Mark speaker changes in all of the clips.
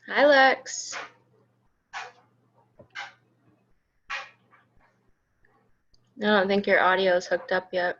Speaker 1: Hi, Lex. I don't think your audio is hooked up yet.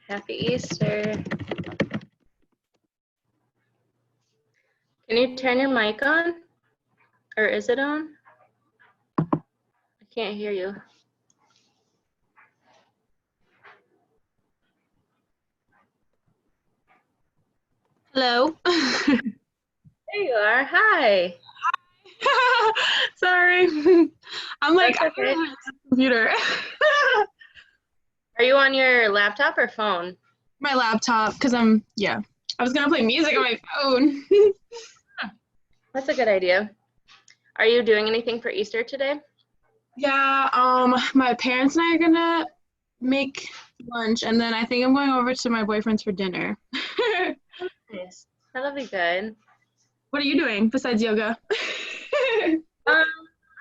Speaker 1: Happy Easter. Can you turn your mic on? Or is it on? I can't hear you.
Speaker 2: Hello.
Speaker 1: There you are. Hi.
Speaker 2: Sorry. I'm like,
Speaker 1: That's okay.
Speaker 2: I don't have a computer.
Speaker 1: Are you on your laptop or phone?
Speaker 2: My laptop, because I was going to play music on my phone.
Speaker 1: That's a good idea. Are you doing anything for Easter today?
Speaker 2: Yeah, my parents and I are going to make lunch, and then I think I'm going over to my boyfriend's for dinner.
Speaker 1: Nice. That'll be good.
Speaker 2: What are you doing besides yoga?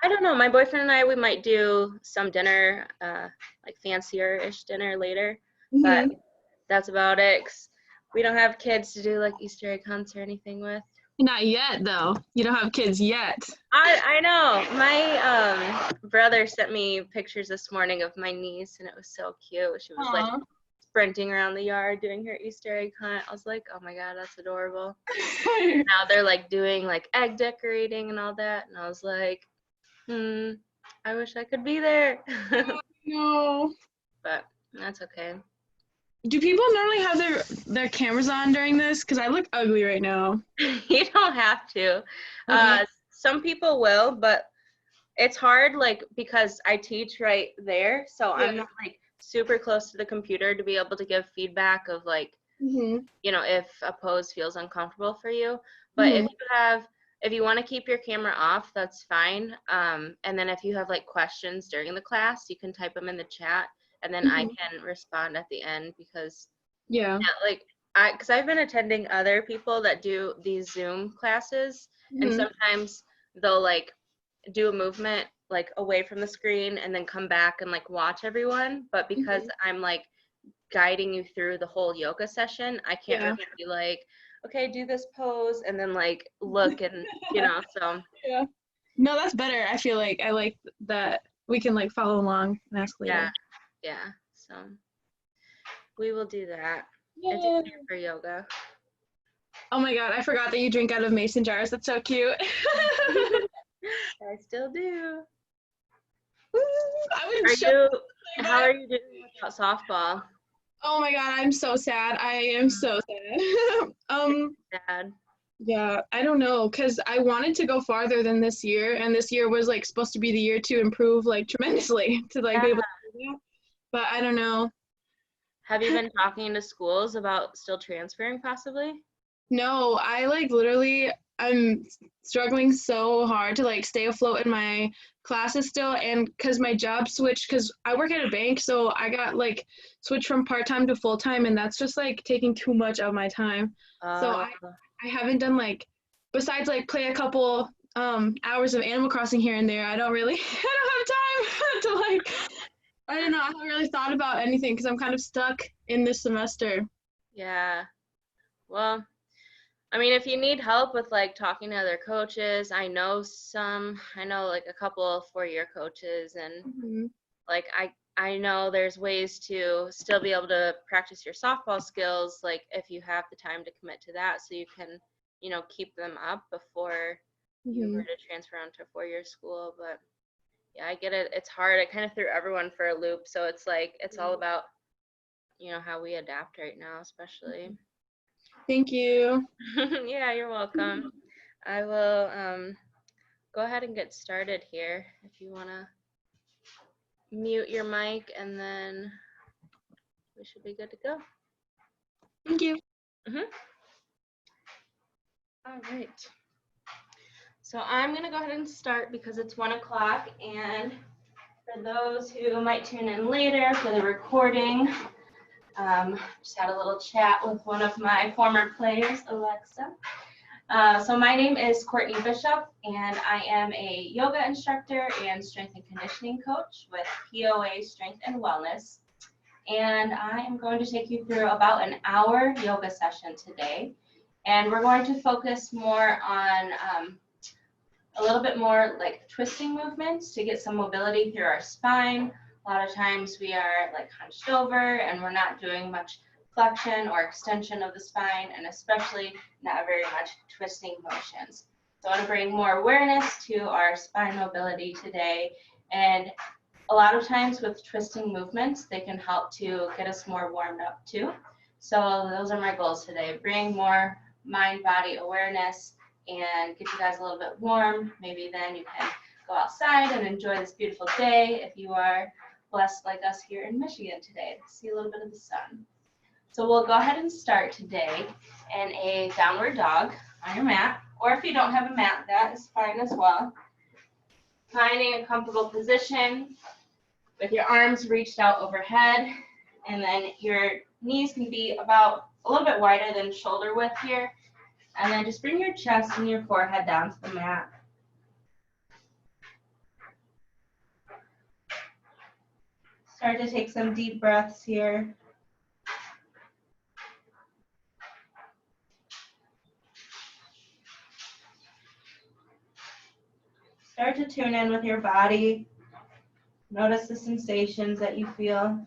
Speaker 1: I don't know. My boyfriend and I, we might do some dinner, like fancier-ish dinner later, but that's about it. 'Cause we don't have kids to do like Easter egg hunts or anything with.
Speaker 2: Not yet, though. You don't have kids yet.
Speaker 1: I know. My brother sent me pictures this morning of my niece, and it was so cute. She was like sprinting around the yard doing her Easter egg hunt. I was like, oh my God, that's adorable. Now they're like doing like egg decorating and all that, and I was like, I wish I could be there.
Speaker 2: No.
Speaker 1: But that's okay.
Speaker 2: Do people normally have their cameras on during this? Because I look ugly right now.
Speaker 1: You don't have to.
Speaker 2: Okay.
Speaker 1: Some people will, but it's hard, like, because I teach right there, so I'm not like super close to the computer to be able to give feedback of like, you know, if a pose feels uncomfortable for you. But if you want to keep your camera off, that's fine. And then if you have like questions during the class, you can type them in the chat, and then I can respond at the end because like because I've been attending other people that do these Zoom classes, and sometimes they'll like do a movement like away from the screen and then come back and like watch everyone. But because I'm like guiding you through the whole yoga session, I can't really be like, okay, do this pose and then like look and you know, so
Speaker 2: No, that's better. I feel like I like that we can like follow along and ask later.
Speaker 1: Yeah. So we will do that. It's easier for yoga.
Speaker 2: Oh my God, I forgot that you drink out of mason jars. That's so cute.
Speaker 1: I still do. How are you doing without softball?
Speaker 2: Oh my God, I'm so sad. I am so sad.
Speaker 1: Sad.
Speaker 2: Yeah, I don't know, because I wanted to go farther than this year, and this year was like supposed to be the year to improve like tremendously to like be able to do that. But I don't know.
Speaker 1: Have you been talking to schools about still transferring possibly?
Speaker 2: No, I like literally I'm struggling so hard to like stay afloat in my classes still, and because my job switched, because I work at a bank, so I got like switched from part-time to full-time, and that's just like taking too much of my time. So I haven't done like, besides like play a couple hours of Animal Crossing here and there, I don't really I don't have time to like, I don't know, I haven't really thought about anything because I'm kind of stuck in this semester.
Speaker 1: Yeah. Well, I mean, if you need help with like talking to other coaches, I know like a couple 4-year coaches, and like I know there's ways to still be able to practice your softball skills, like if you have the time to commit to that, so you can, you know, keep them up before you were to transfer on to 4-year school. But yeah, I get it. It's hard. It kind of threw everyone for a loop. So it's like, it's all about, you know, how we adapt right now, especially.
Speaker 2: Thank you.
Speaker 1: Yeah, you're welcome. I will go ahead and get started here if you want to mute your mic, and then we should be good to go.
Speaker 2: Thank you.
Speaker 1: All right. So I'm going to go ahead and start because it's 1 o'clock, and for those who might tune in later for the recording, just had a little chat with one of my former players, Alexa. So my name is Courtney Bishop, and I am a yoga instructor and strength and conditioning coach with POA Strength and Wellness. And I am going to take you through about an hour yoga session today. And we're going to focus more on a little bit more like twisting movements to get some mobility through our spine. A lot of times we are like hunched over and we're not doing much flexion or extension of the spine, and especially not very much twisting motions. So I want to bring more awareness to our spine mobility today. And a lot of times with twisting movements, they can help to get us more warmed up too. So those are my goals today. Bring more mind-body awareness and get you guys a little bit warm. Maybe then you can go outside and enjoy this beautiful day if you are blessed like us here in Michigan today to see a little bit of the sun. So we'll go ahead and start today in a downward dog on your mat, or if you don't have a mat, that is fine as well. Finding a comfortable position with your arms reached out overhead, and then your knees can be about a little bit wider than shoulder width here, and then just bring your chest and your forehead down to the mat. Start to take some deep breaths here. Start to tune in with your body. Notice the sensations that you feel.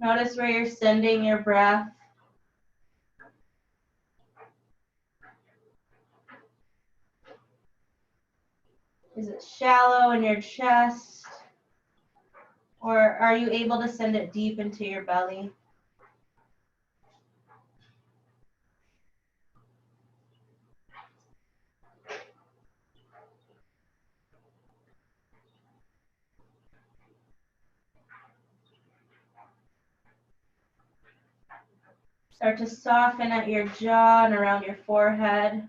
Speaker 1: Notice where you're sending your breath. Is it shallow in your chest? Or are you able to send it deep into your belly? Start to soften at your jaw and around your forehead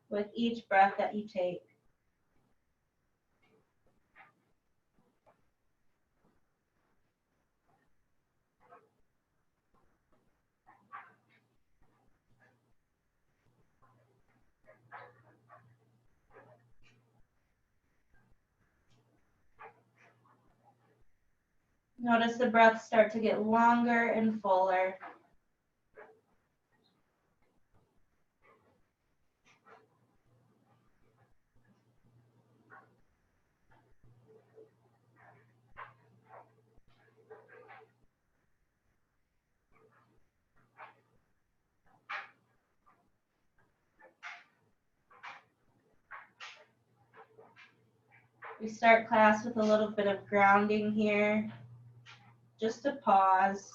Speaker 1: with each breath that you take. Notice the breaths start to get longer and fuller. We start class with a little bit of grounding here, just to pause.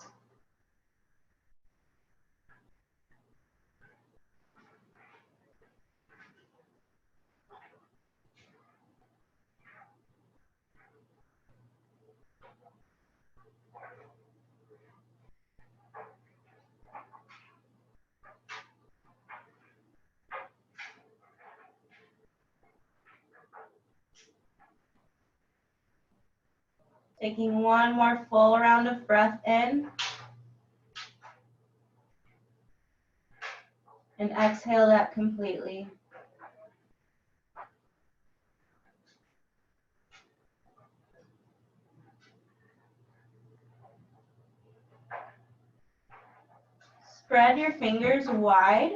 Speaker 1: Taking one more full round of breath in. And exhale that completely. Spread your fingers wide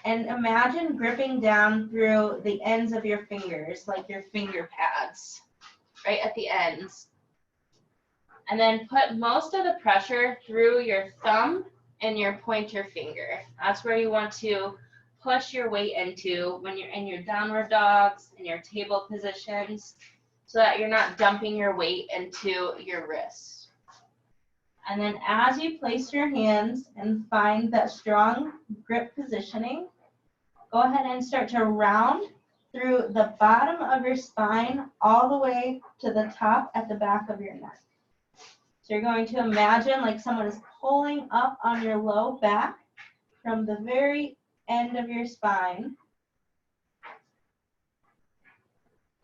Speaker 1: and imagine gripping down through the ends of your fingers, like your finger pads, right at the ends. And then put most of the pressure through your thumb and your pointer finger. That's where you want to push your weight into when you're in your downward dogs and your table positions, so that you're not dumping your weight into your wrists. And then as you place your hands and find that strong grip positioning, go ahead and start to round through the bottom of your spine all the way to the top at the back of your neck. So you're going to imagine like someone is pulling up on your low back from the very end of your spine.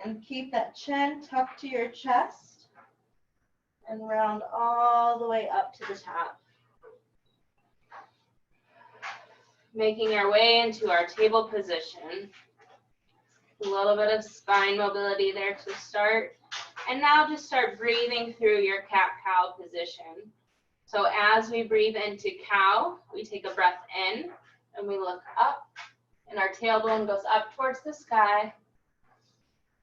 Speaker 1: And keep that chin tucked to your chest and round all the way up to the top. Making our way into our table position. A little bit of spine mobility there to start. And now just start breathing through your cat-cow position. So as we breathe into cow, we take a breath in and we look up and our tailbone goes up towards the sky.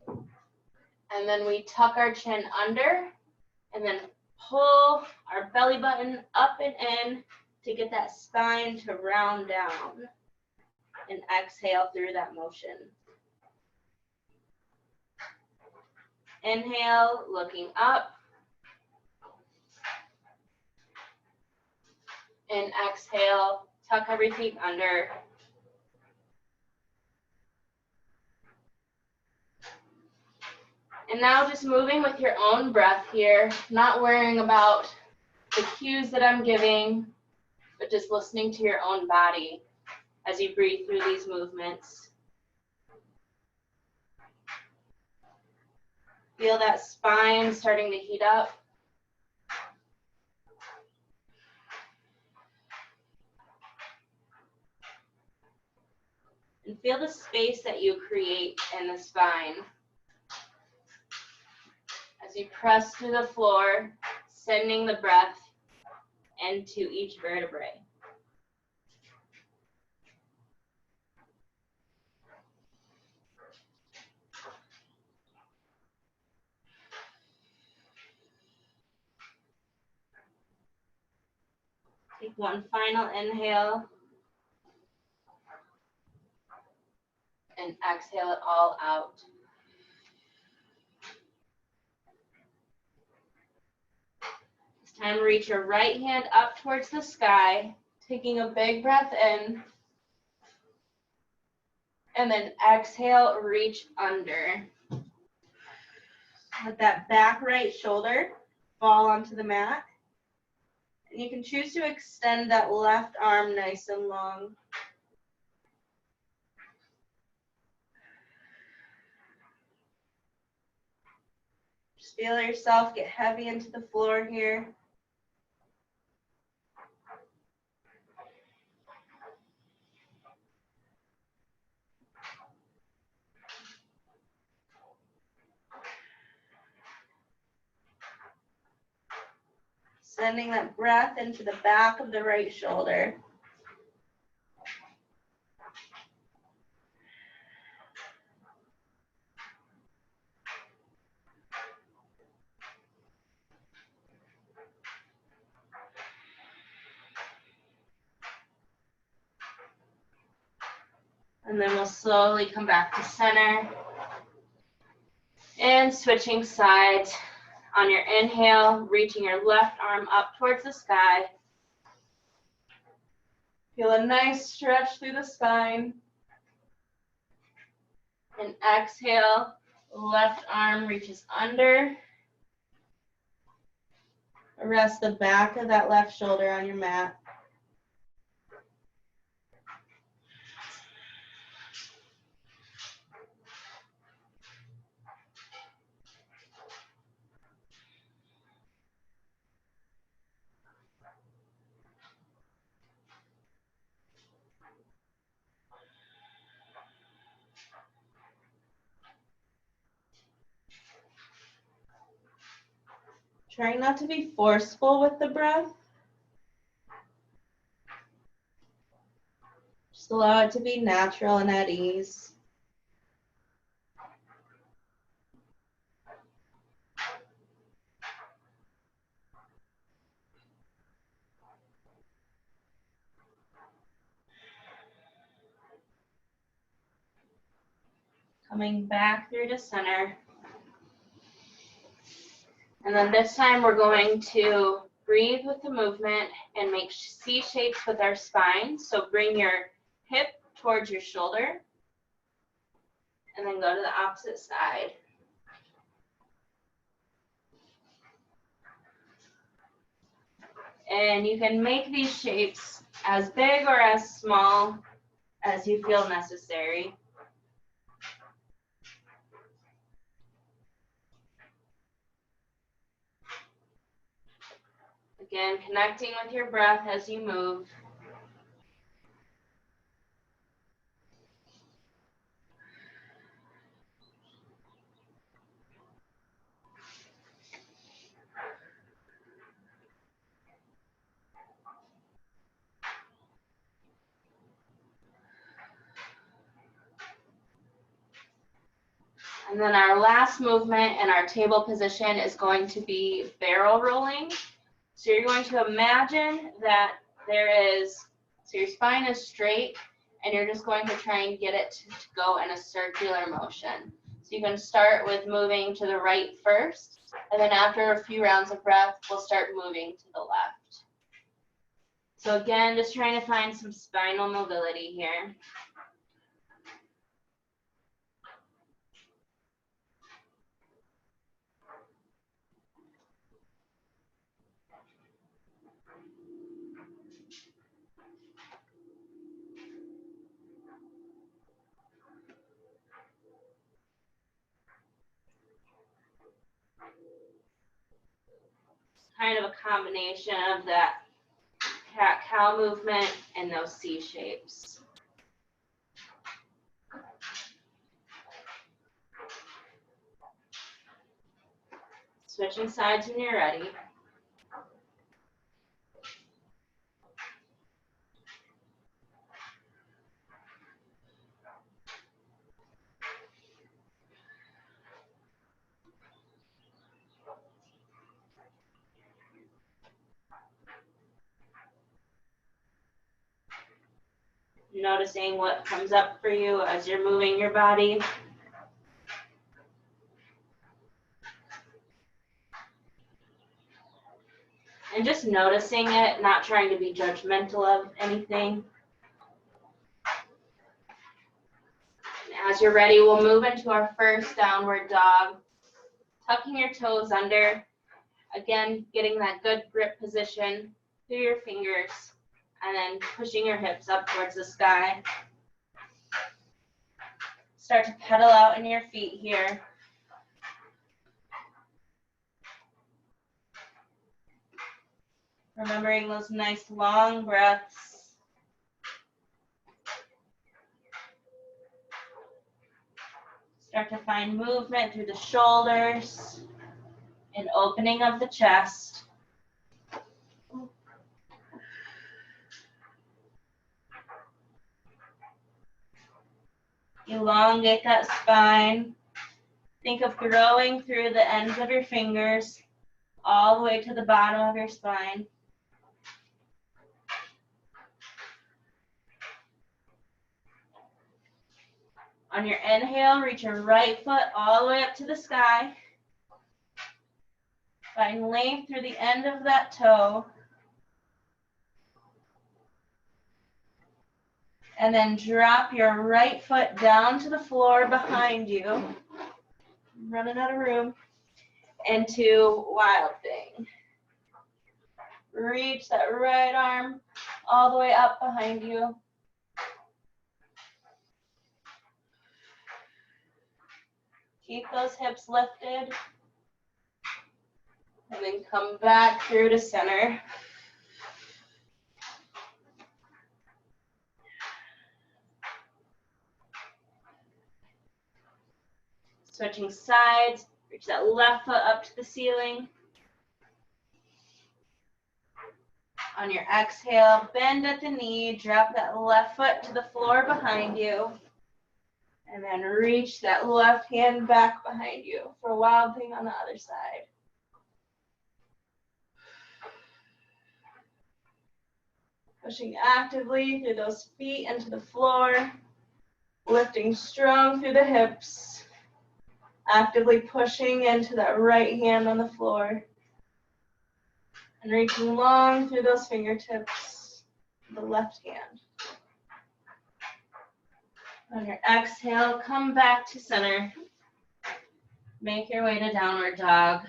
Speaker 1: And then we tuck our chin under and then pull our belly button up and in to get that spine to round down. And exhale through that motion. Inhale, looking up. And exhale, tuck everything under. And now just moving with your own breath here, not worrying about the cues that I'm giving, but just listening to your own body as you breathe through these movements. Feel that spine starting to heat up. And feel the space that you create in the spine. As you press through the floor, sending the breath into each vertebrae. Take one final inhale. And exhale it all out. It's time to reach your right hand up towards the sky, taking a big breath in. And then exhale, reach under. Let that back right shoulder fall onto the mat. And you can choose to extend that left arm nice and long. Just feel yourself get heavy into the floor here. Sending that breath into the back of the right shoulder. And then we'll slowly come back to center. And switching sides. On your inhale, reaching your left arm up towards the sky. Feel a nice stretch through the spine. And exhale, left arm reaches under. Rest the back of that left shoulder on your mat. Trying not to be forceful with the breath. Just allow it to be natural and at ease. Coming back through to center. And then this time we're going to breathe with the movement and make C shapes with our spine. So bring your hip towards your shoulder and then go to the opposite side. And you can make these shapes as big or as small as you feel necessary. Again, connecting with your breath as you move. And then our last movement in our table position is going to be barrel rolling. So you're going to imagine that so your spine is straight, and you're just going to try and get it to go in a circular motion. So you can start with moving to the right first, and then after a few rounds of breath, we'll start moving to the left. So again, just trying to find some spinal mobility here. Kind of a combination of that cat-cow movement and those C shapes. Switching sides when you're ready. Noticing what comes up for you as you're moving your body. And just noticing it, not trying to be judgmental of anything. And as you're ready, we'll move into our first downward dog. Tucking your toes under. Again, getting that good grip position through your fingers. And then pushing your hips up towards the sky. Start to pedal out in your feet here. Remembering those nice long breaths. Start to find movement through the shoulders and opening of the chest. Elongate that spine. Think of growing through the ends of your fingers all the way to the bottom of your spine. On your inhale, reach your right foot all the way up to the sky. Find length through the end of that toe. And then drop your right foot down to the floor behind you. I'm running out of room. Into wild thing. Reach that right arm all the way up behind you. Keep those hips lifted. And then come back through to center. Switching sides, reach that left foot up to the ceiling. On your exhale, bend at the knee, drop that left foot to the floor behind you. And then reach that left hand back behind you for a wild thing on the other side. Pushing actively through those feet into the floor. Lifting strong through the hips. Actively pushing into that right hand on the floor. And reaching long through those fingertips, the left hand. On your exhale, come back to center. Make your way to downward dog.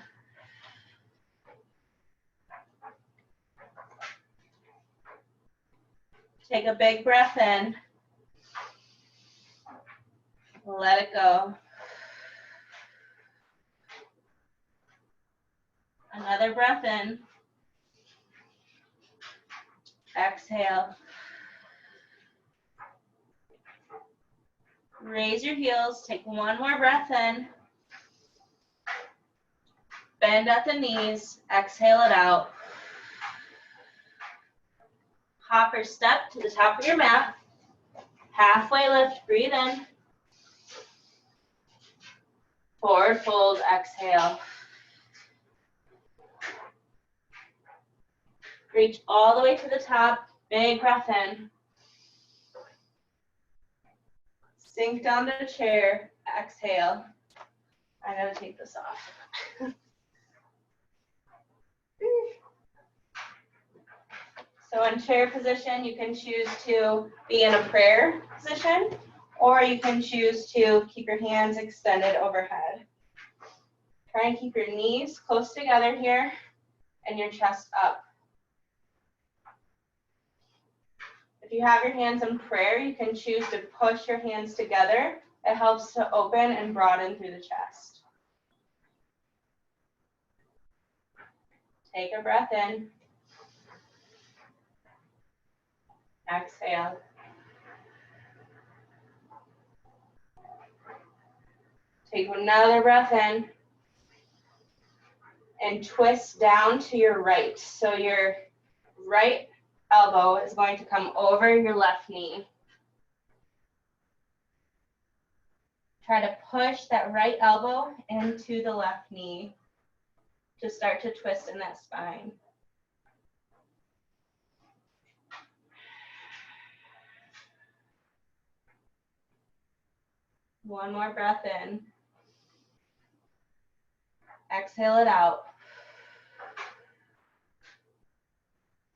Speaker 1: Take a big breath in. Let it go. Another breath in. Exhale. Raise your heels. Take one more breath in. Bend at the knees. Exhale it out. Hop or step to the top of your mat. Halfway lift. Breathe in. Forward fold. Exhale. Reach all the way to the top. Big breath in. Sink down to the chair. Exhale. I gotta take this off. So in chair position, you can choose to be in a prayer position, or you can choose to keep your hands extended overhead. Try and keep your knees close together here and your chest up. If you have your hands in prayer, you can choose to push your hands together. It helps to open and broaden through the chest. Take a breath in. Exhale. Take another breath in. And twist down to your right. So your right elbow is going to come over your left knee. Try to push that right elbow into the left knee to start to twist in that spine. One more breath in. Exhale it out.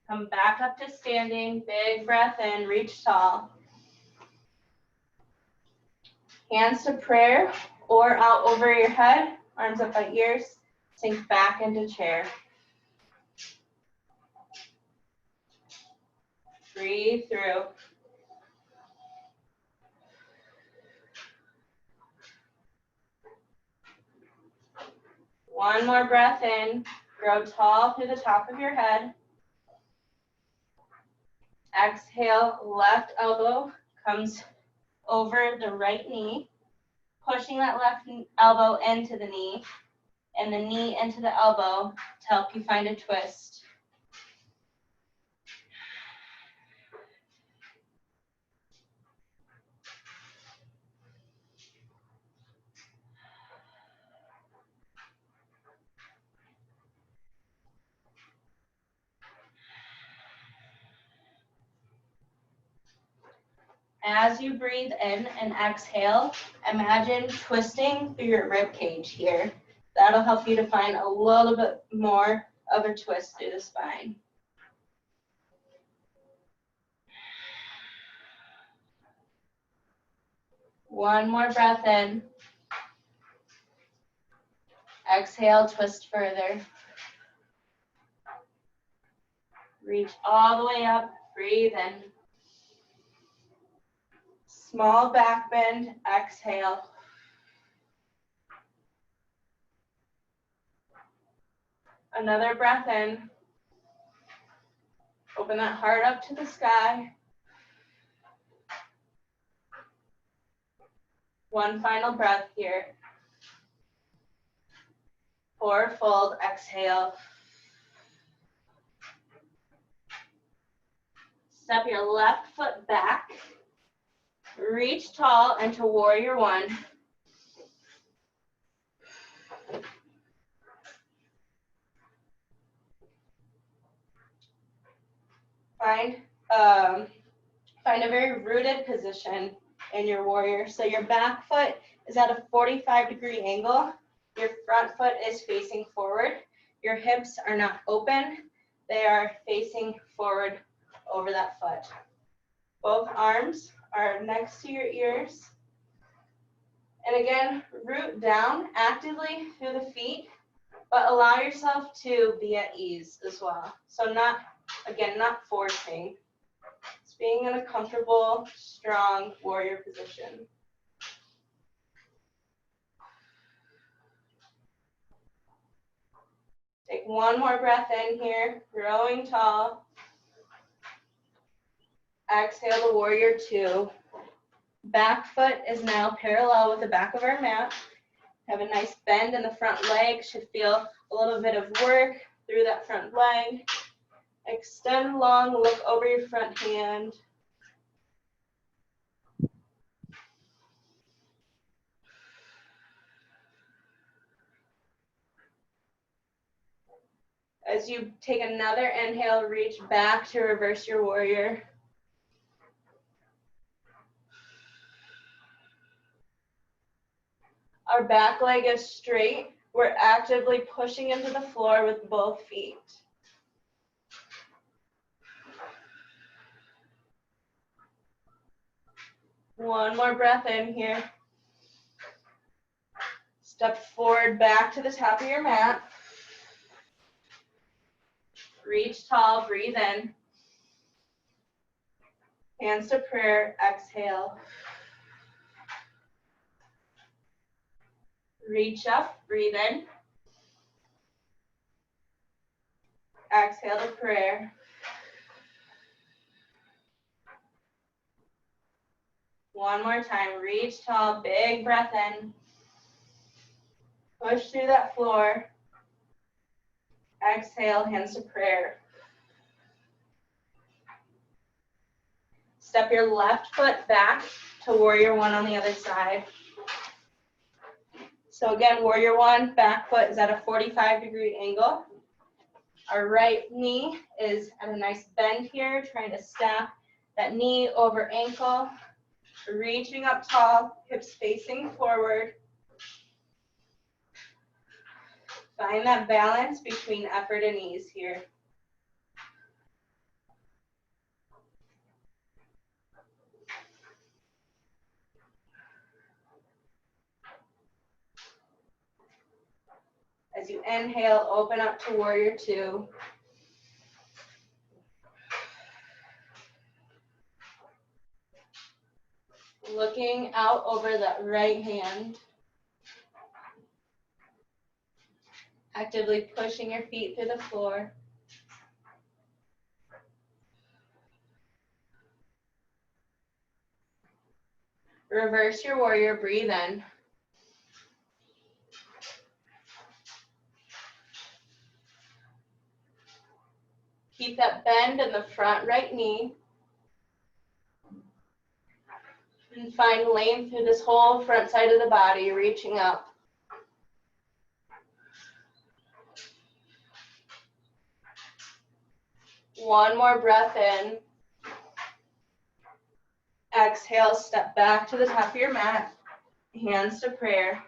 Speaker 1: Come back up to standing. Big breath in. Reach tall. Hands to prayer or out over your head. Arms up by ears. Sink back into chair. Breathe through. One more breath in. Grow tall through the top of your head. Exhale, left elbow comes over the right knee, pushing that left elbow into the knee, and the knee into the elbow to help you find a twist. As you breathe in and exhale, imagine twisting through your rib cage here. That'll help you to find a little bit more of a twist through the spine. One more breath in. Exhale, twist further. Reach all the way up, breathe in. Small back bend, exhale. Another breath in. Open that heart up to the sky. One final breath here. Forward fold, exhale. Step your left foot back. Reach tall into warrior one. Find a very rooted position in your warrior. So your back foot is at a 45-degree angle. Your front foot is facing forward. Your hips are not open. They are facing forward over that foot. Both arms are next to your ears. And again, root down actively through the feet, but allow yourself to be at ease as well. So not forcing. It's being in a comfortable, strong warrior position. Take one more breath in here, growing tall. Exhale to warrior two. Back foot is now parallel with the back of our mat. Have a nice bend in the front leg. Should feel a little bit of work through that front leg. Extend long, look over your front hand. As you take another inhale, reach back to reverse your warrior. Our back leg is straight. We're actively pushing into the floor with both feet. One more breath in here. Step forward back to the top of your mat. Reach tall, breathe in. Hands to prayer, exhale. Reach up, breathe in. Exhale to prayer. One more time, reach tall, big breath in. Push through that floor. Exhale, hands to prayer. Step your left foot back to warrior one on the other side. So again, warrior one, back foot is at a 45-degree angle. Our right knee is at a nice bend here, trying to stack that knee over ankle, reaching up tall, hips facing forward. Find that balance between effort and ease here. As you inhale, open up to warrior two. Looking out over that right hand. Actively pushing your feet through the floor. Reverse your warrior, breathe in. Keep that bend in the front right knee. And find length through this whole front side of the body, reaching up. One more breath in. Exhale, step back to the top of your mat. Hands to prayer.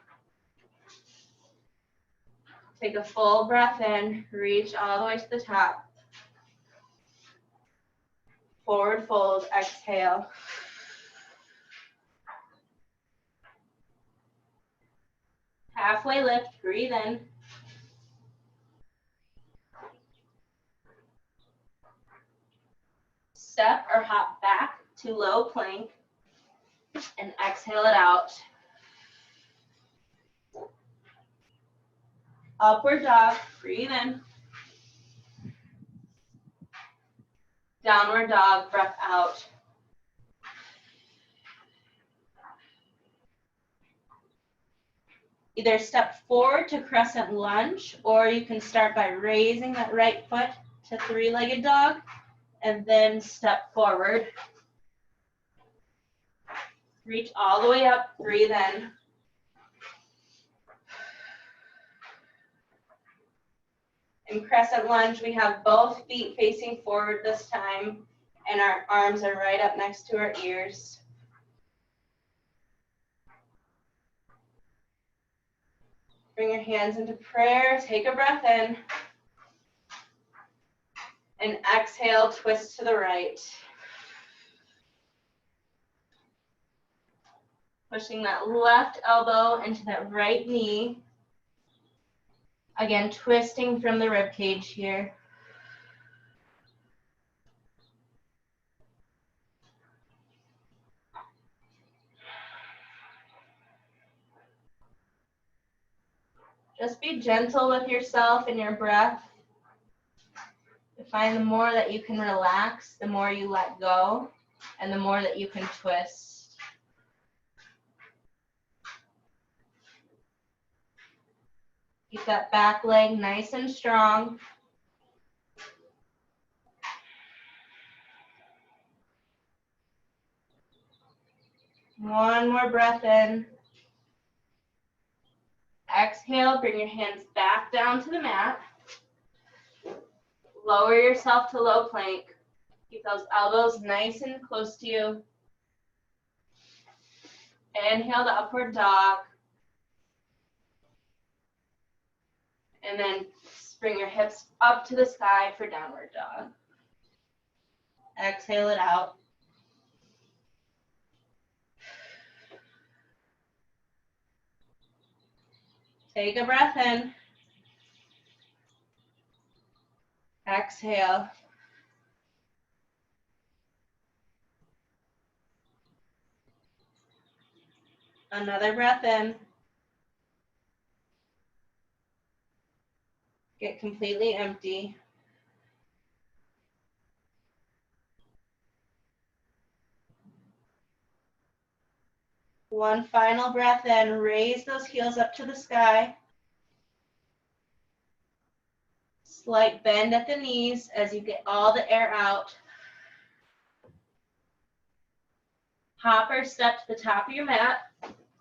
Speaker 1: Take a full breath in, reach all the way to the top. Forward fold, exhale. Halfway lift, breathe in. Step or hop back to low plank and exhale it out. Upward dog, breathe in. Downward dog, breath out. Either step forward to crescent lunge, or you can start by raising that right foot to three-legged dog, and then step forward. Reach all the way up, breathe in. In crescent lunge, we have both feet facing forward this time, and our arms are right up next to our ears. Bring your hands into prayer, take a breath in, and exhale, twist to the right. Pushing that left elbow into that right knee. Again, twisting from the rib cage here. Just be gentle with yourself and your breath. Find the more that you can relax, the more you let go, and the more that you can twist. Keep that back leg nice and strong. One more breath in. Exhale, bring your hands back down to the mat. Lower yourself to low plank. Keep those elbows nice and close to you. Inhale to upward dog. And then bring your hips up to the sky for downward dog. Exhale it out. Take a breath in. Exhale. Another breath in. Get completely empty. One final breath in. Raise those heels up to the sky. Slight bend at the knees as you get all the air out. Hop or step to the top of your mat.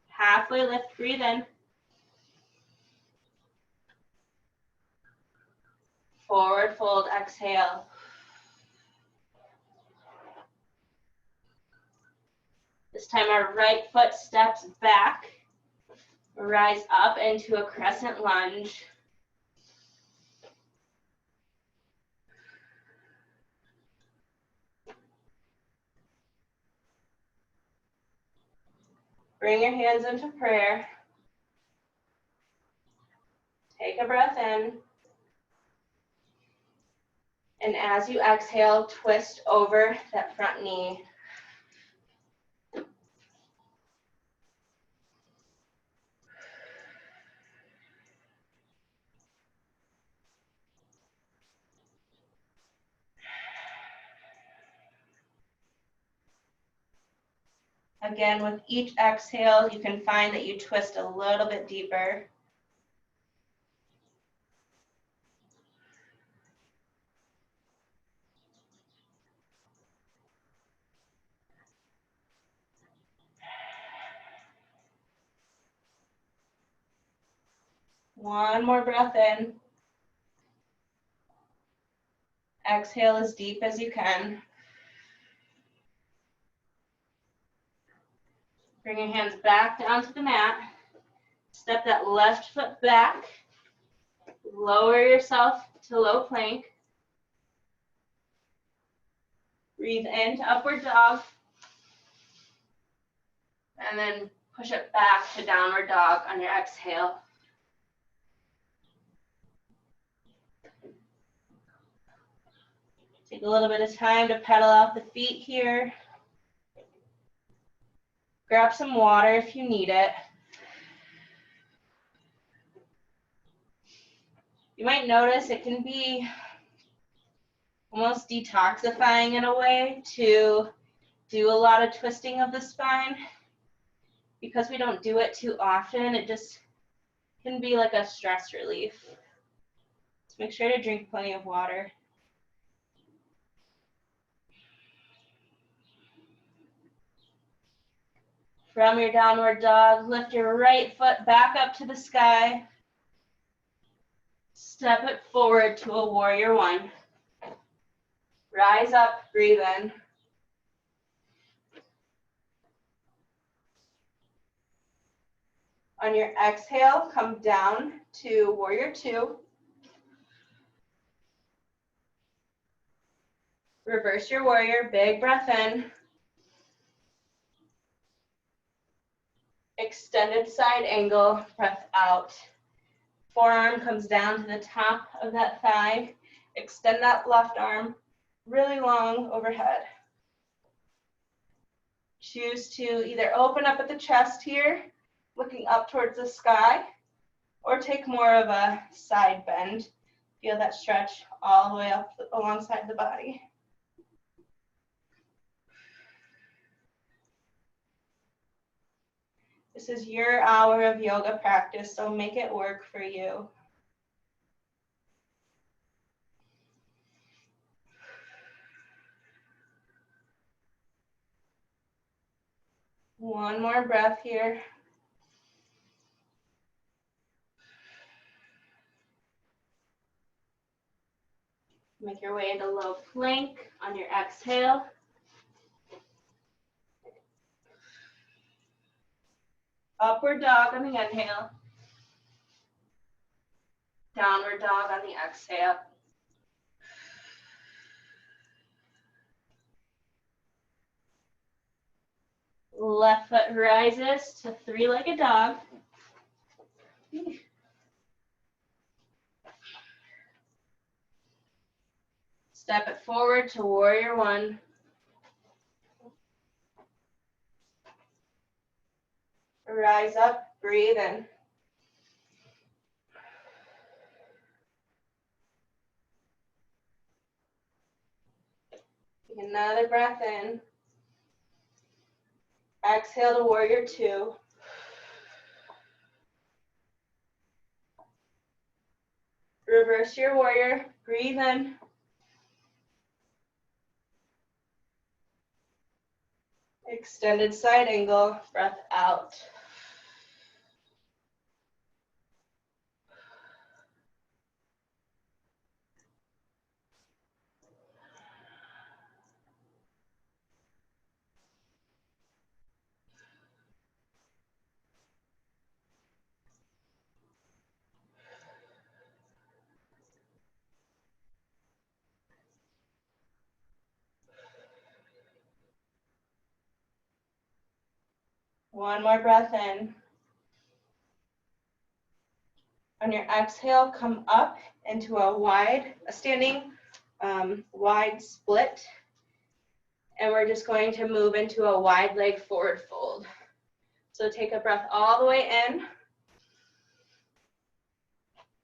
Speaker 1: Halfway lift, breathe in. Forward fold, exhale. This time our right foot steps back. Rise up into a crescent lunge. Bring your hands into prayer. Take a breath in. And as you exhale, twist over that front knee. Again, with each exhale, you can find that you twist a little bit deeper. One more breath in. Exhale as deep as you can. Bring your hands back down to the mat. Step that left foot back. Lower yourself to low plank. Breathe into upward dog. And then push it back to downward dog on your exhale. Take a little bit of time to pedal out the feet here. Grab some water if you need it. You might notice it can be almost detoxifying in a way to do a lot of twisting of the spine. Because we don't do it too often, it just can be like a stress relief. So make sure to drink plenty of water. From your downward dog, lift your right foot back up to the sky. Step it forward to a warrior one. Rise up, breathe in. On your exhale, come down to warrior two. Reverse your warrior, big breath in. Extended side angle, breath out. Forearm comes down to the top of that thigh. Extend that left arm really long overhead. Choose to either open up at the chest here, looking up towards the sky, or take more of a side bend. Feel that stretch all the way up alongside the body. This is your hour of yoga practice, so make it work for you. One more breath here. Make your way into low plank on your exhale. Upward dog on the inhale. Downward dog on the exhale. Left foot rises to three-legged dog. Step it forward to warrior one. Rise up, breathe in. Take another breath in. Exhale to warrior two. Reverse your warrior, breathe in. Extended side angle, breath out. One more breath in. On your exhale, come up into a standing wide split. And we're just going to move into a wide leg forward fold. So take a breath all the way in.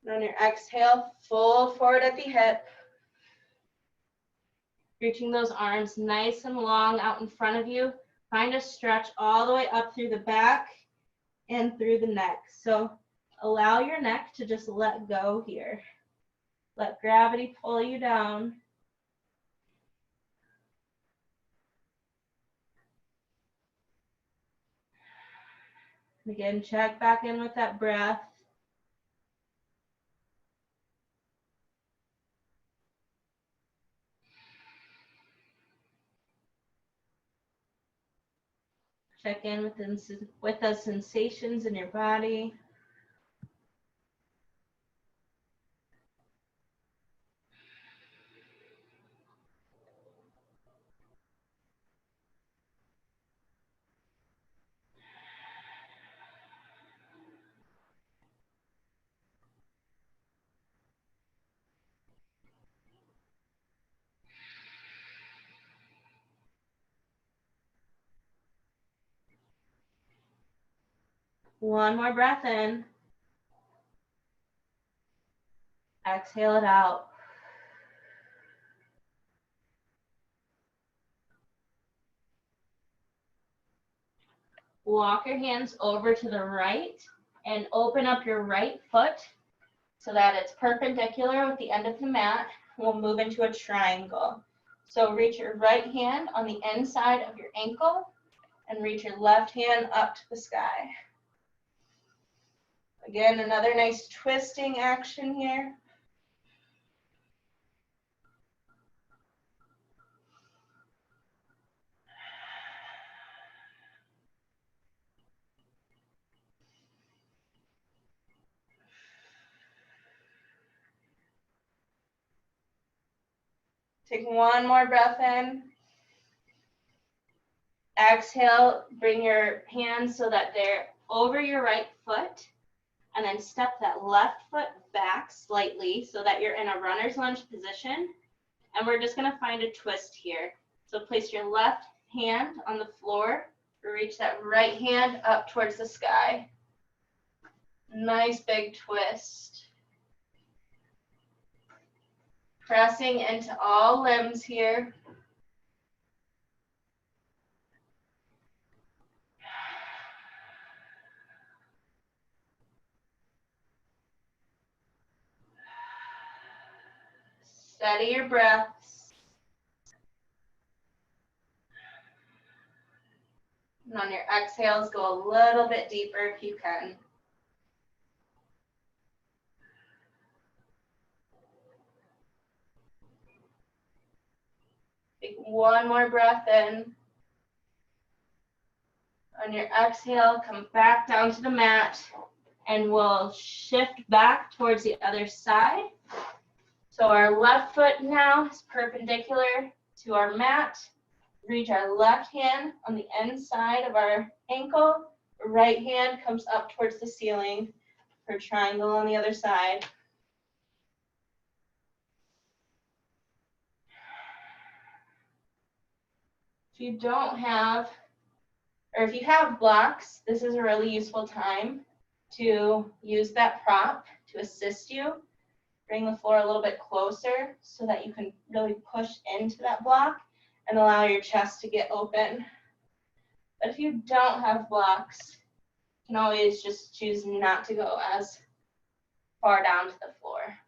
Speaker 1: And on your exhale, fold forward at the hip. Reaching those arms nice and long out in front of you. Find a stretch all the way up through the back and through the neck. So allow your neck to just let go here. Let gravity pull you down. Again, check back in with that breath. Check in with the sensations in your body. One more breath in. Exhale it out. Walk your hands over to the right and open up your right foot so that it's perpendicular with the end of the mat. We'll move into a triangle. So reach your right hand on the inside of your ankle and reach your left hand up to the sky. Again, another nice twisting action here. Take one more breath in. Exhale, bring your hands so that they're over your right foot. And then step that left foot back slightly so that you're in a runner's lunge position. And we're just going to find a twist here. So place your left hand on the floor. Reach that right hand up towards the sky. Nice big twist. Pressing into all limbs here. Steady your breaths. And on your exhales, go a little bit deeper if you can. Take one more breath in. On your exhale, come back down to the mat, and we'll shift back towards the other side. So our left foot now is perpendicular to our mat. Reach our left hand on the inside of our ankle. Right hand comes up towards the ceiling for triangle on the other side. If you don't have, or if you have blocks, this is a really useful time to use that prop to assist you. Bring the floor a little bit closer so that you can really push into that block and allow your chest to get open. But if you don't have blocks, you can always just choose not to go as far down to the floor.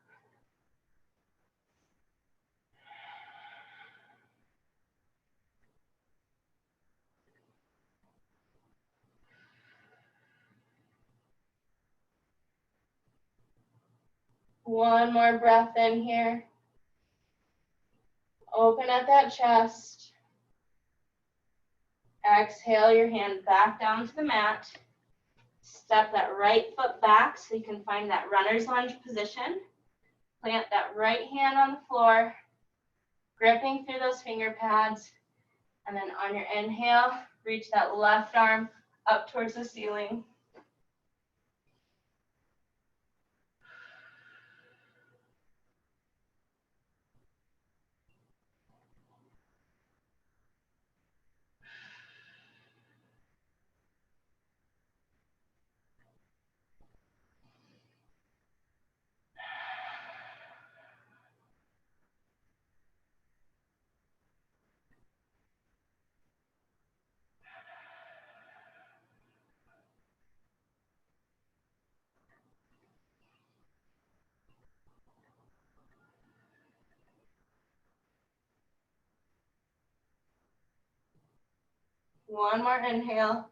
Speaker 1: One more breath in here. Open at that chest. Exhale your hand back down to the mat. Step that right foot back so you can find that runner's lunge position. Plant that right hand on the floor, gripping through those finger pads. And then on your inhale, reach that left arm up towards the ceiling. One more inhale.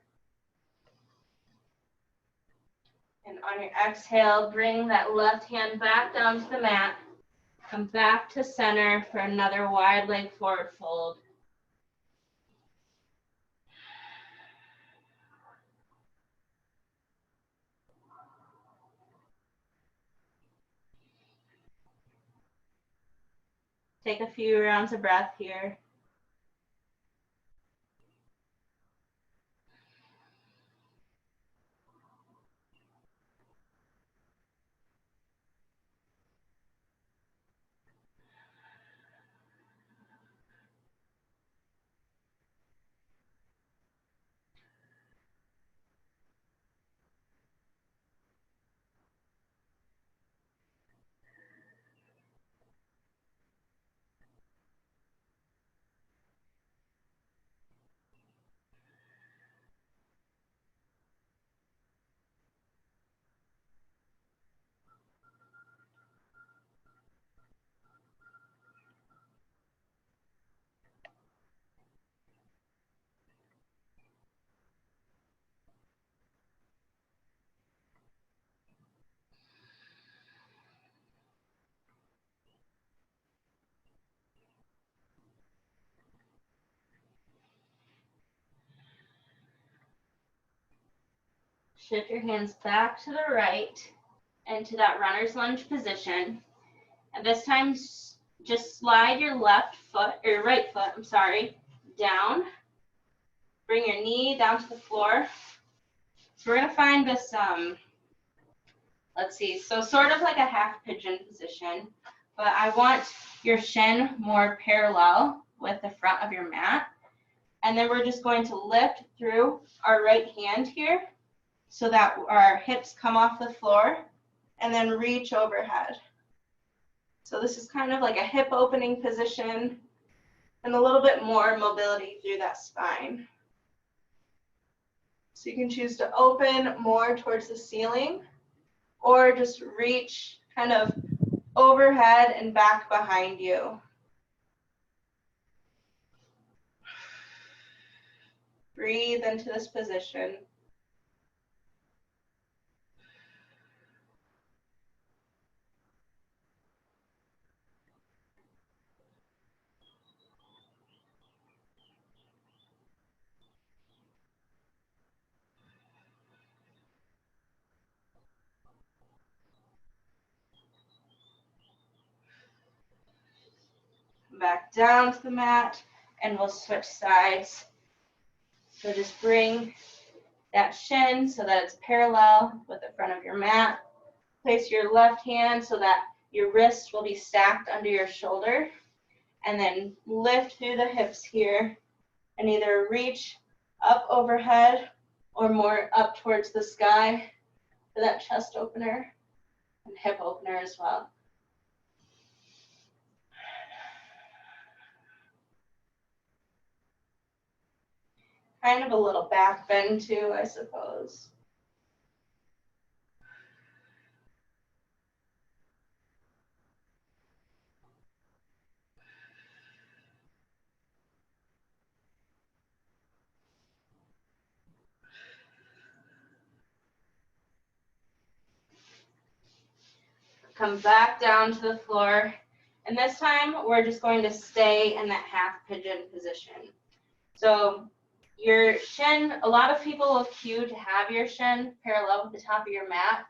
Speaker 1: And on your exhale, bring that left hand back down to the mat. Come back to center for another wide leg forward fold. Take a few rounds of breath here. Shift your hands back to the right into that runner's lunge position. And this time, just slide your right foot, down. Bring your knee down to the floor. So we're gonna find this, let's see, so sort of like a half pigeon position, but I want your shin more parallel with the front of your mat. And then we're just going to lift through our right hand here so that our hips come off the floor, and then reach overhead. So this is kind of like a hip opening position and a little bit more mobility through that spine. So you can choose to open more towards the ceiling or just reach kind of overhead and back behind you. Breathe into this position. Back down to the mat, and we'll switch sides. So just bring that shin so that it's parallel with the front of your mat. Place your left hand so that your wrist will be stacked under your shoulder, and then lift through the hips here and either reach up overhead or more up towards the sky for that chest opener and hip opener as well. Kind of a little back bend too, I suppose. Come back down to the floor, and this time we're just going to stay in that half pigeon position. So your shin, a lot of people will cue to have your shin parallel with the top of your mat.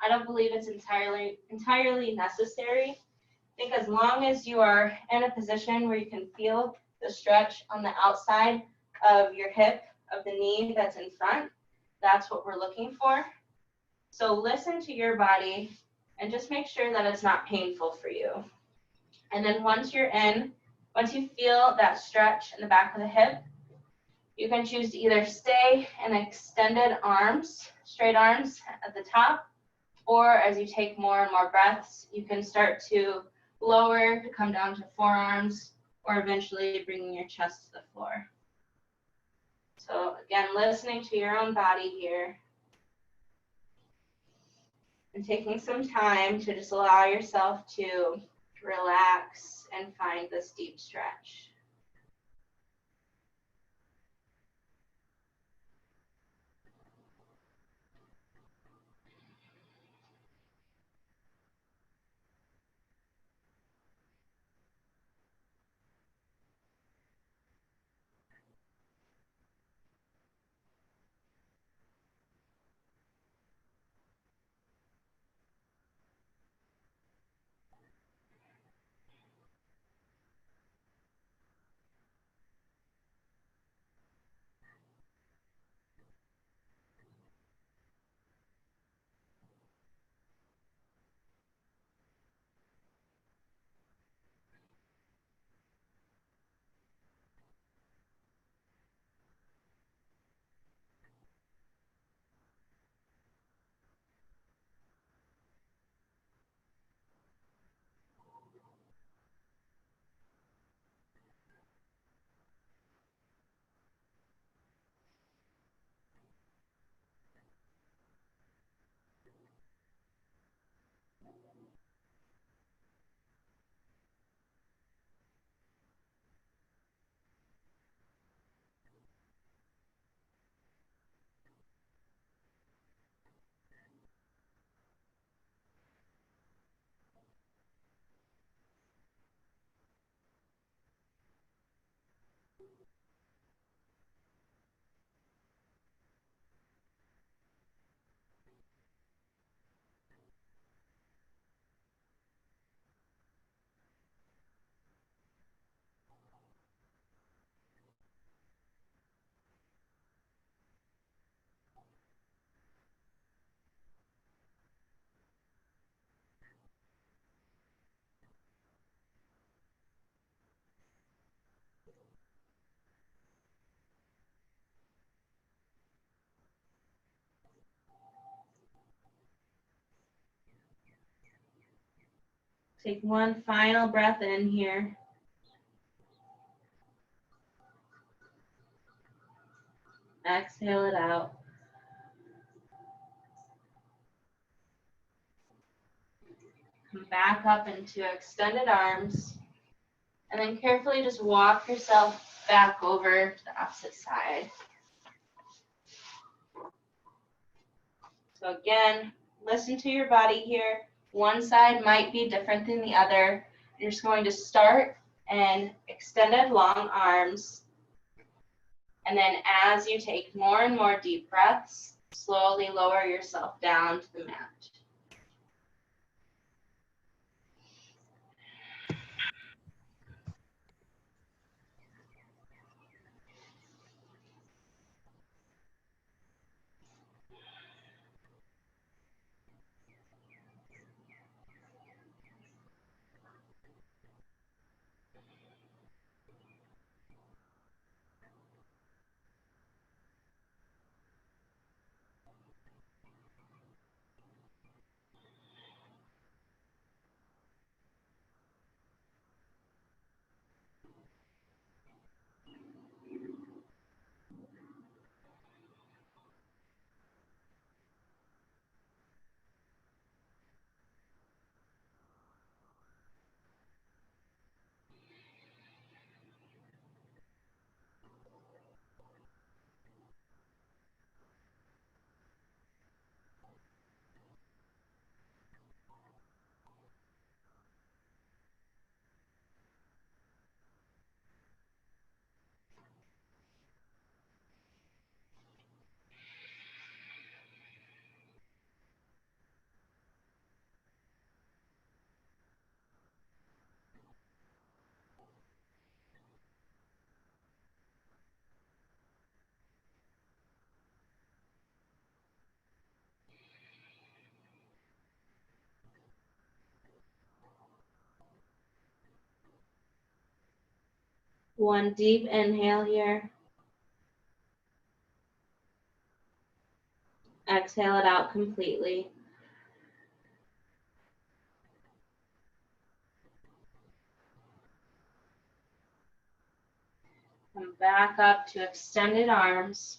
Speaker 1: I don't believe it's entirely necessary. I think as long as you are in a position where you can feel the stretch on the outside of your hip, of the knee that's in front, that's what we're looking for. So listen to your body and just make sure that it's not painful for you. And then once you're in, once you feel that stretch in the back of the hip, you can choose to either stay in extended arms, straight arms at the top, or as you take more and more breaths, you can start to lower to come down to forearms, or eventually bringing your chest to the floor. So again, listening to your own body here, and taking some time to just allow yourself to relax and find this deep stretch. Take one final breath in here. Exhale it out. Come back up into extended arms. And then carefully just walk yourself back over to the opposite side. So again, listen to your body here. One side might be different than the other. You're just going to start in extended long arms. And then as you take more and more deep breaths, slowly lower yourself down to the mat. One deep inhale here. Exhale it out completely. Come back up to extended arms.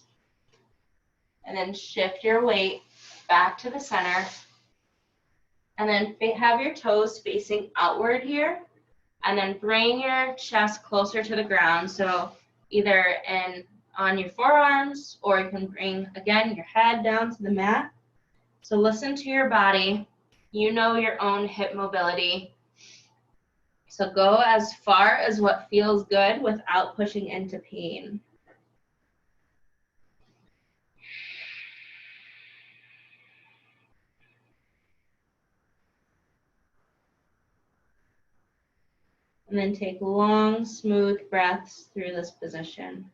Speaker 1: And then shift your weight back to the center. And then have your toes facing outward here. And then bring your chest closer to the ground. So either on your forearms, or you can bring, again, your head down to the mat. So listen to your body. You know your own hip mobility. So go as far as what feels good without pushing into pain. And then take long, smooth breaths through this position.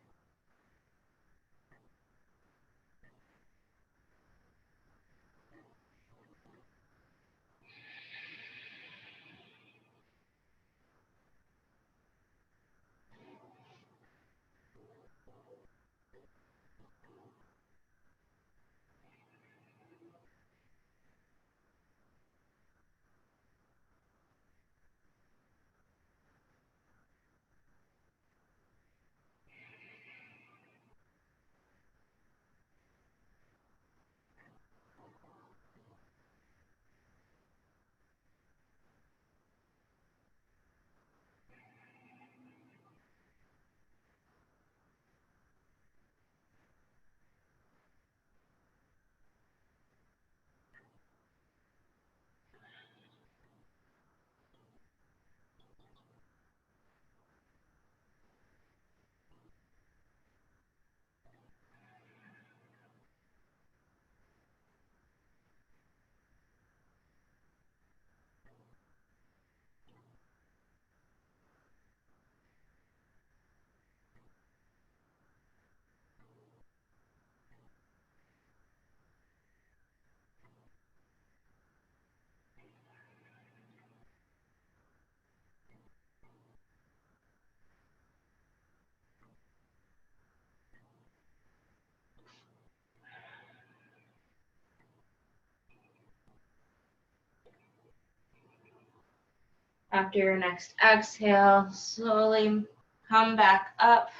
Speaker 1: After your next exhale, slowly come back up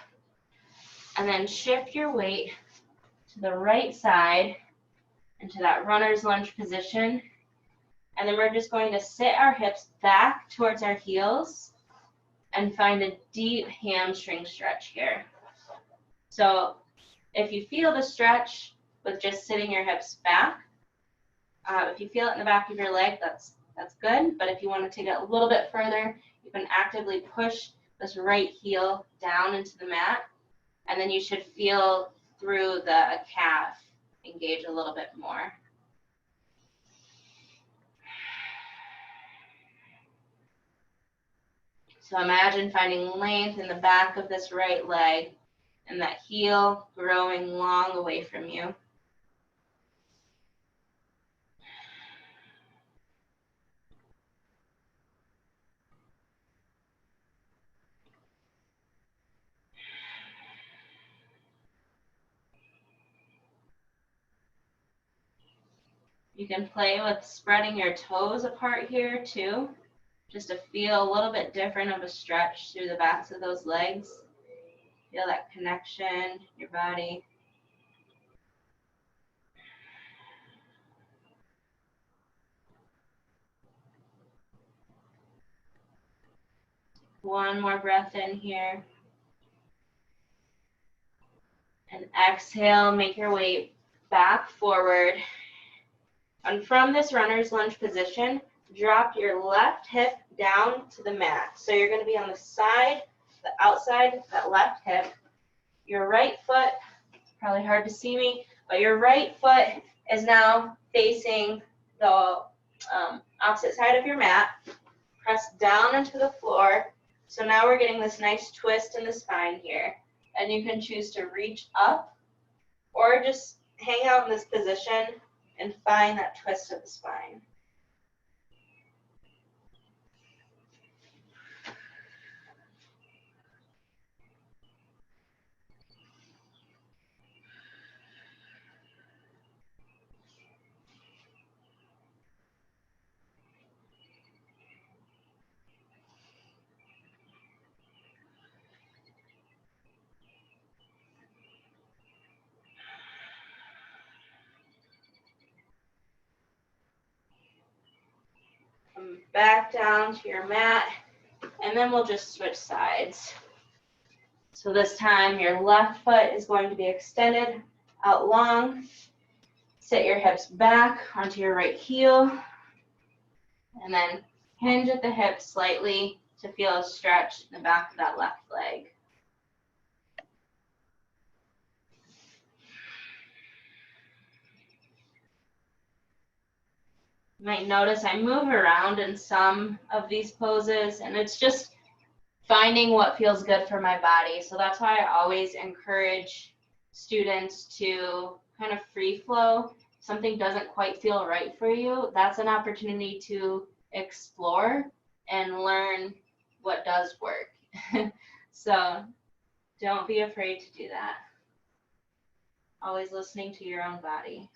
Speaker 1: and then shift your weight to the right side into that runner's lunge position. And then we're just going to sit our hips back towards our heels and find a deep hamstring stretch here. So if you feel the stretch with just sitting your hips back, if you feel it in the back of your leg, that's good. But if you want to take it a little bit further, you can actively push this right heel down into the mat, and then you should feel through the calf engage a little bit more. So imagine finding length in the back of this right leg and that heel growing long away from you. You can play with spreading your toes apart here too, just to feel a little bit different of a stretch through the backs of those legs. Feel that connection in your body. One more breath in here. And exhale, make your way back forward. And from this runner's lunge position, drop your left hip down to the mat. So you're going to be on the side, the outside of that left hip. Your right foot, probably hard to see me, but your right foot is now facing the opposite side of your mat. Press down into the floor. So now we're getting this nice twist in the spine here. And you can choose to reach up or just hang out in this position and find that twist of the spine. Come back down to your mat, and then we'll just switch sides. So this time your left foot is going to be extended out long. Sit your hips back onto your right heel, and then hinge at the hips slightly to feel a stretch in the back of that left leg. You might notice I move around in some of these poses, and it's just finding what feels good for my body. So that's why I always encourage students to kind of free flow. If something doesn't quite feel right for you, that's an opportunity to explore and learn what does work. So don't be afraid to do that. Always listening to your own body.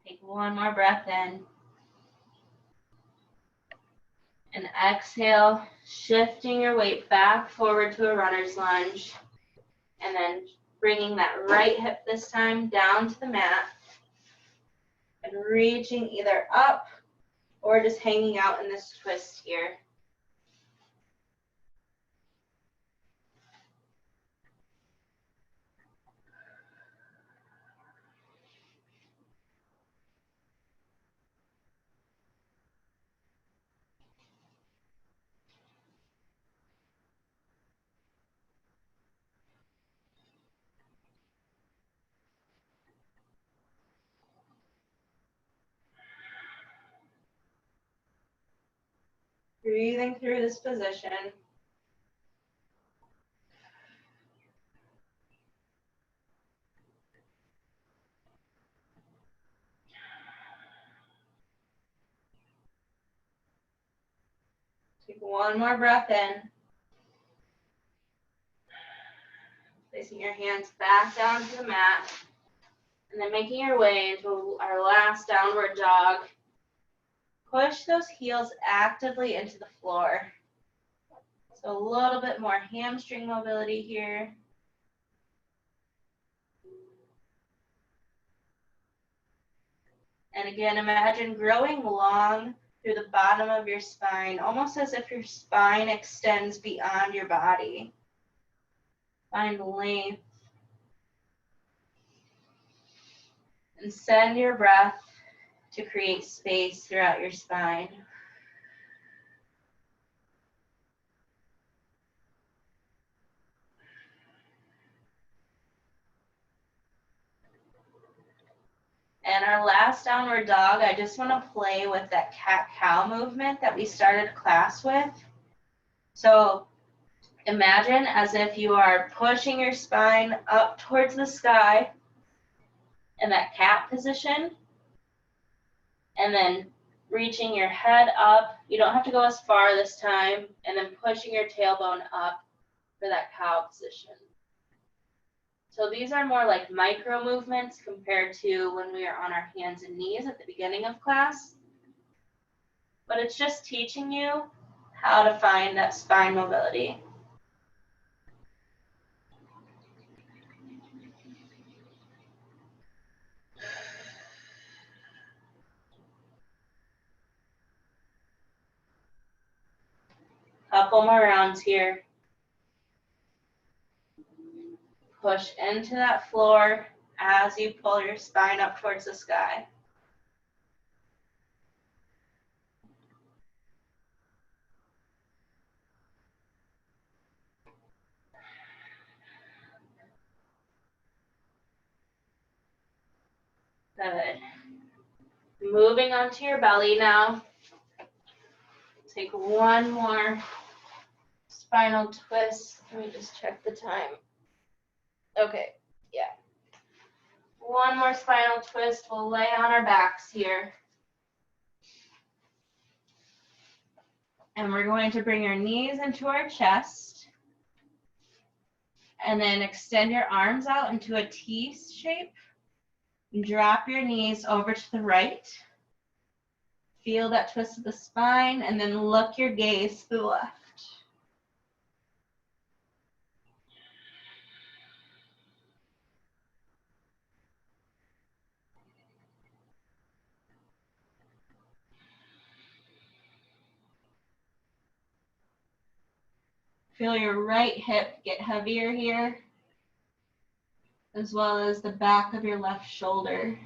Speaker 1: Take one more breath in. And exhale, shifting your weight back forward to a runner's lunge. And then bringing that right hip this time down to the mat. And reaching either up or just hanging out in this twist here. Breathing through this position. Take one more breath in. Placing your hands back down to the mat. And then making your way into our last downward dog. Push those heels actively into the floor. So a little bit more hamstring mobility here. And again, imagine growing long through the bottom of your spine, almost as if your spine extends beyond your body. Find length. And send your breath to create space throughout your spine. And our last downward dog, I just want to play with that cat-cow movement that we started class with. So imagine as if you are pushing your spine up towards the sky in that cat position, and then reaching your head up. You don't have to go as far this time, and then pushing your tailbone up for that cow position. So these are more like micro movements compared to when we are on our hands and knees at the beginning of class. But it's just teaching you how to find that spine mobility. Couple more rounds here. Push into that floor as you pull your spine up towards the sky. Good. Moving onto your belly now. Take one more spinal twist. Let me just check the time. Okay, yeah. One more spinal twist. We'll lay on our backs here. And we're going to bring our knees into our chest. And then extend your arms out into a T shape. Drop your knees over to the right. Feel that twist of the spine, and then look your gaze to the left. Feel your right hip get heavier here, as well as the back of your left shoulder.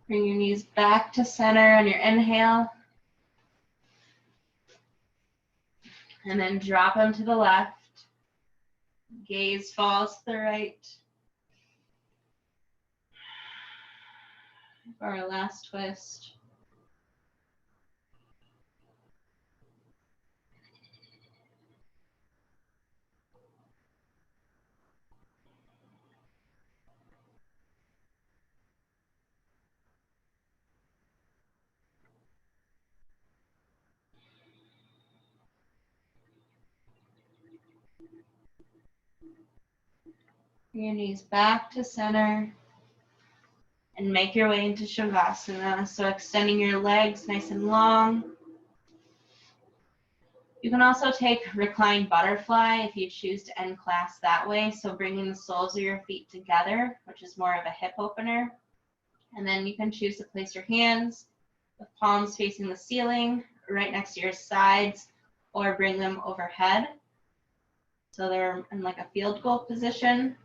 Speaker 1: Bring your knees back to center on your inhale. And then drop them to the left. Gaze falls to the right. For our last twist. Bring your knees back to center and make your way into Shavasana. So extending your legs nice and long. You can also take reclined butterfly if you choose to end class that way. So bringing the soles of your feet together, which is more of a hip opener. And then you can choose to place your hands with palms facing the ceiling, right next to your sides, or bring them overhead. So they're in like a field goal position.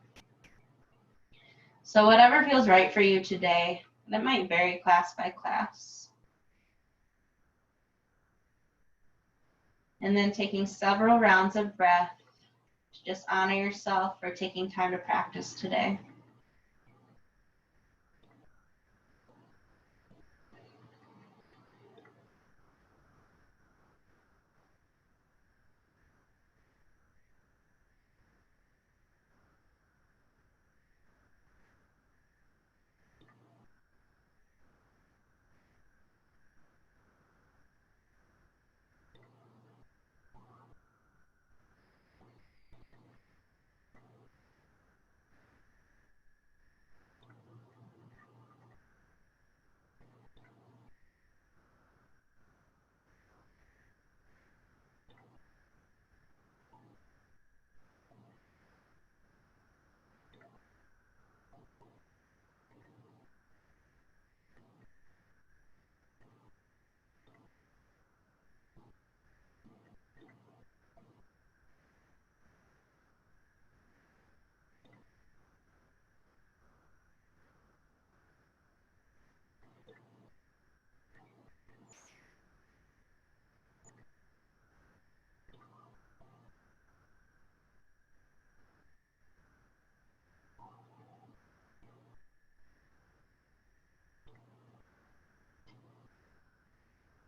Speaker 1: So whatever feels right for you today. That might vary class by class. And then taking several rounds of breath to just honor yourself for taking time to practice today.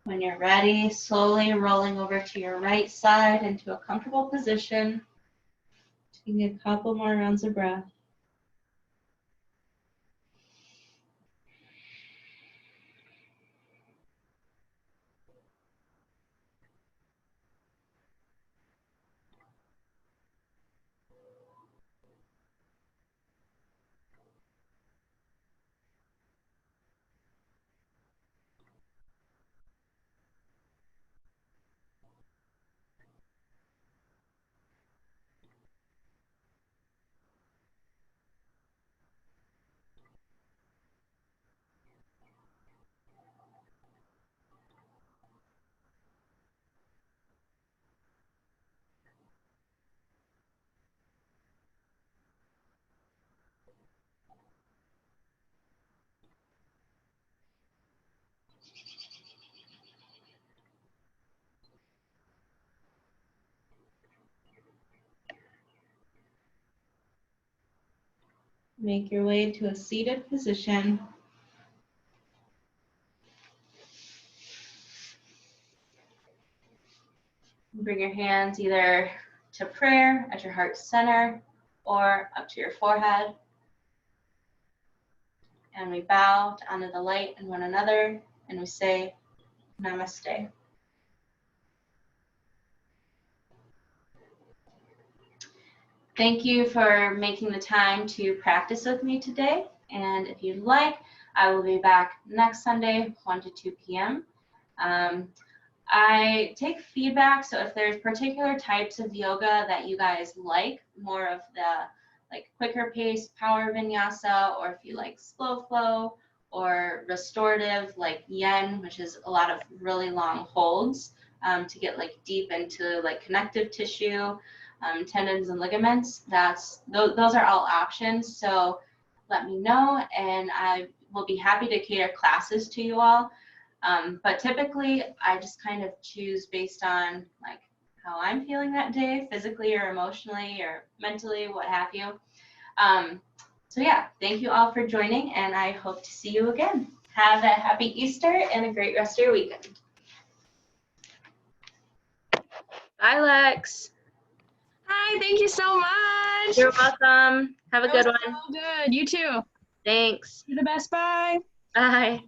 Speaker 1: When you're ready, slowly rolling over to your right side into a comfortable position. Taking a couple more rounds of breath. Make your way to a seated position. Bring your hands either to prayer at your heart center or up to your forehead. And we bow to honor the light in one another, and we say, Namaste. Thank you for making the time to practice with me today. And if you'd like, I will be back next Sunday, 1 to 2 p.m. I take feedback, so if there's particular types of yoga that you guys like, more of the like quicker pace power vinyasa, or if you like slow flow or restorative like yen, which is a lot of really long holds to get like deep into like connective tissue, tendons and ligaments, those are all options. So let me know, and I will be happy to cater classes to you all. But typically I just kind of choose based on like how I'm feeling that day, physically or emotionally or mentally, what have you. So yeah, thank you all for joining, and I hope to see you again. Have a happy Easter and a great rest of your weekend. Bye, Lex.
Speaker 2: Hi, thank you so much.
Speaker 1: You're welcome. Have a good one.
Speaker 2: So good. You too.
Speaker 1: Thanks.
Speaker 2: You're the best. Bye.
Speaker 1: Bye.